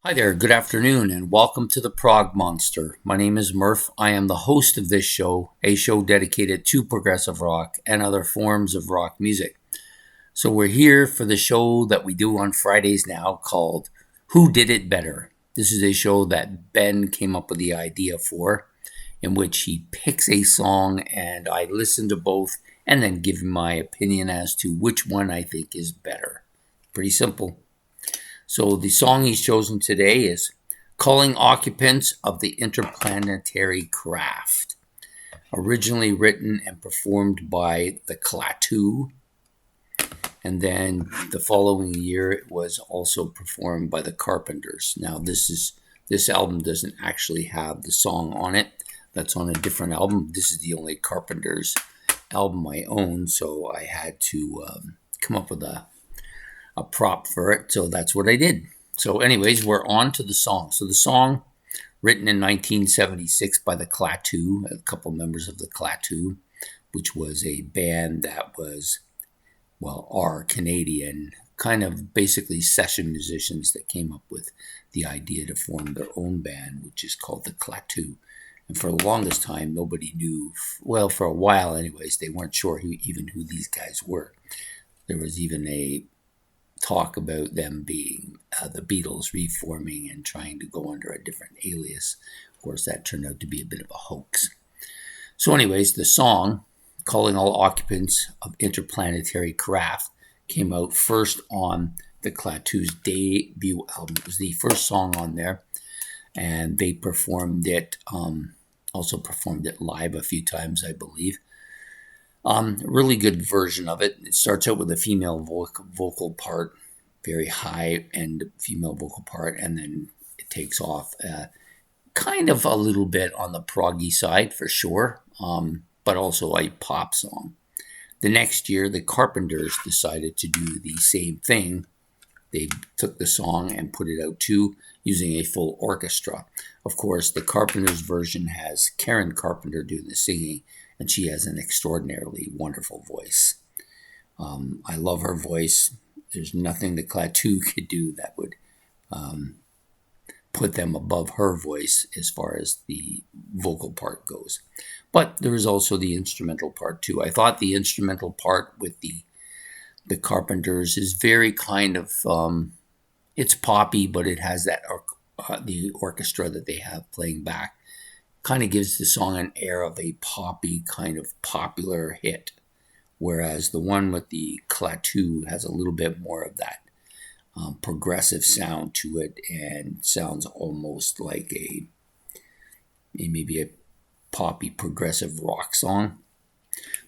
Hi there, good afternoon, and welcome to the Prog Monster. My name is Murph. I am the host of this show, a show dedicated to progressive rock and other forms of rock music. So we're here for the show that we do on Fridays now called Who Did It Better? This is a show that Ben came up with the idea for, in which he picks a song and I listen to both and then give my opinion as to which one I think is better. Pretty simple. So the song he's chosen today is Calling Occupants of the Interplanetary Craft. Originally written and performed by the Klaatu. And then the following year it was also performed by the Carpenters. Now this album doesn't actually have the song on it. That's on a different album. This is the only Carpenters album I own, so I had to come up with a prop for it, so that's what I did. So anyways, we're on to the song. So the song, written in 1976 by the Klaatu, a couple members of the Klaatu, which was a band that was, are Canadian, kind of basically session musicians that came up with the idea to form their own band, which is called the Klaatu. And for the longest time, nobody knew, for a while anyways, they weren't sure who these guys were. There was even a talk about them being the Beatles reforming and trying to go under a different alias. Of course, that turned out to be a bit of a hoax. So anyways, the song, Calling All Occupants of Interplanetary Craft, came out first on the Klaatu's debut album. It was the first song on there, and they performed it, also performed it live a few times, I believe. Really good version of it. It starts out with a female vocal part, very high-end female vocal part, and then it takes off kind of a little bit on the proggy side for sure, but also a pop song. The next year, the Carpenters decided to do the same thing. They took the song and put it out too, using a full orchestra. Of course, the Carpenters version has Karen Carpenter doing the singing, and she has an extraordinarily wonderful voice. I love her voice. There's nothing the Klaatu could do that would put them above her voice as far as the vocal part goes. But there is also the instrumental part too. I thought the instrumental part with the Carpenters is very kind of, it's poppy, but it has that the orchestra that they have playing back. Kind of gives the song an air of a poppy kind of popular hit, whereas the one with the Klaatu has a little bit more of that progressive sound to it and sounds almost like maybe a poppy progressive rock song.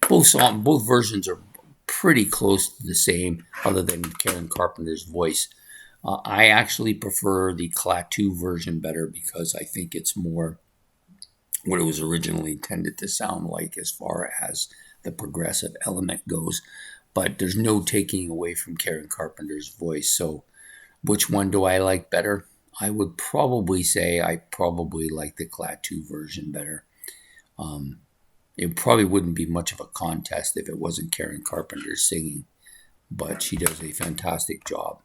Both versions are pretty close to the same, other than Karen Carpenter's voice. I actually prefer the Klaatu version better because I think it's more what it was originally intended to sound like as far as the progressive element goes. But there's no taking away from Karen Carpenter's voice. So which one do I like better? I would probably say I probably like the Klaatu version better. It probably wouldn't be much of a contest if it wasn't Karen Carpenter singing, but she does a fantastic job.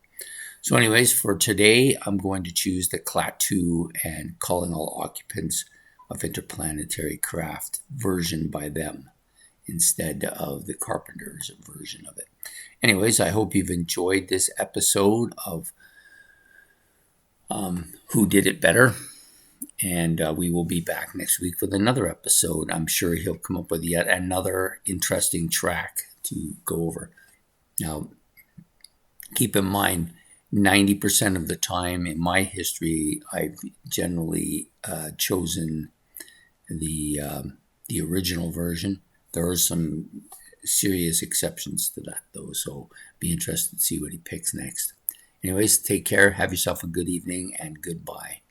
So anyways, for today, I'm going to choose the Klaatu and Calling All Occupants of Interplanetary Craft version by them instead of the Carpenters version of it. Anyways, I hope you've enjoyed this episode of Who Did It Better? And we will be back next week with another episode. I'm sure he'll come up with yet another interesting track to go over. Now, keep in mind, 90% of the time in my history, I've generally chosen the original version. There are some serious exceptions to that, though, so be interested to see what he picks next. Anyways, take care, have yourself a good evening, and goodbye.